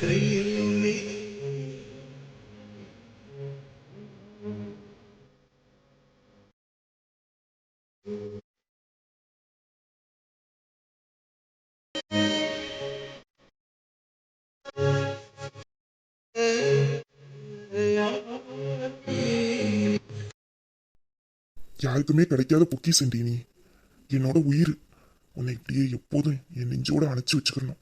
கையில் யாருக்குமே கிடைக்காத பொக்கிஷன்டி நீ. என்னோட உயிர். உன்னை இப்படியே எப்போதும் என் நெஞ்சோட அணைச்சி வச்சுக்கணும்.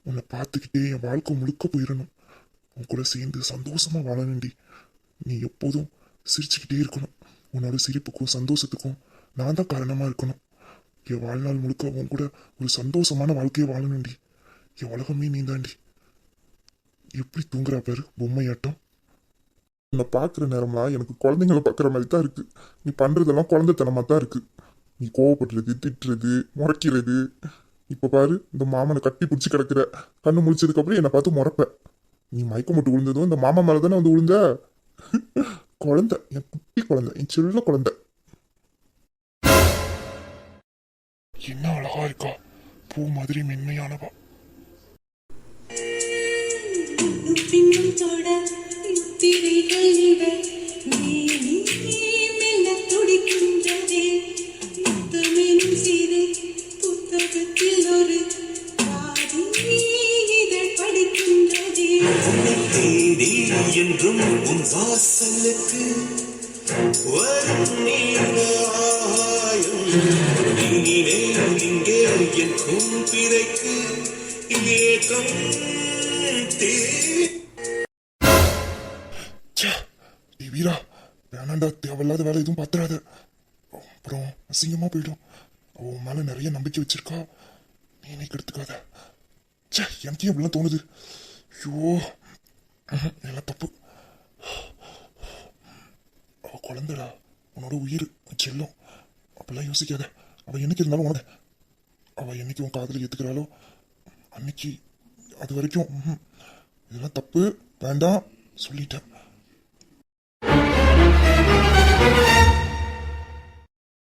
உன்னை பார்த்துக்கிட்டே என் வாழ்க்கை முழுக்க போயிடணும். உன் கூட சேர்ந்து சந்தோஷமா வாழணுண்டி. நீ எப்போதும் சிரிச்சுக்கிட்டே இருக்கணும். உன்னோட சிரிப்புக்கும் சந்தோஷத்துக்கும் நான் தான் காரணமா இருக்கணும். என் வாழ்நாள் முழுக்க உன் கூட ஒரு சந்தோஷமான வாழ்க்கையை வாழணுண்டி. என் உலகமே நீ தாண்டி. எப்படி தூங்குறா பாரு பொம்மையாட்டம். உன்னை பார்க்குற நேரம்லாம் எனக்கு குழந்தைங்களை பார்க்குற மாதிரி தான் இருக்கு. நீ பண்றதெல்லாம் குழந்தைத்தனமா தான் இருக்கு. நீ கோவப்படுறது, திட்டுறது, முறைக்கிறது. இப்ப பாரு, இந்த மாமனை கட்டி பிடிச்சி கிடக்குற. கண்ணு முழிச்சதுக்கு அப்புறம் என்னை பார்த்து முறைப்ப. நீ மயக்கம் மட்டும் விழுந்ததும் இந்த மாமா மேல தானே வந்து விழுந்த. குழந்தை, என் குட்டி குழந்தை, என் சின்ன குழந்தை. என்ன அழகா இருக்கா, பூ மாதிரி மென்மையானவா. என்றும் உன் வாசலுக்கு வரும் நீராயம் இங்கே என் கும்பிரைக்கு ஏகம் வீரா, வேணாண்டா, தேவையில்லாத வேலை எதுவும் பாத்துறாத. அப்புறம் அசிங்கமா போயிடும். அவன் மேல நிறைய நம்பிக்கை வச்சிருக்கா. நீ கெடுத்துக்காத. எனக்கே அப்படிலாம் தோணுது. ஐயோ, எல்லாம் தப்பு. அவ குழந்தைடா, உன்னோட உயிர், செல்லம். அப்படிலாம் யோசிக்காத. அவ என்னைக்கு இருந்தாலும் உனக்கு. அவ என்னைக்கு உன் காதலை ஏத்துக்கிறாளோ அன்னைக்கு அது வரைக்கும் இதெல்லாம் தப்பு, வேண்டாம் சொல்லிட்டேன்.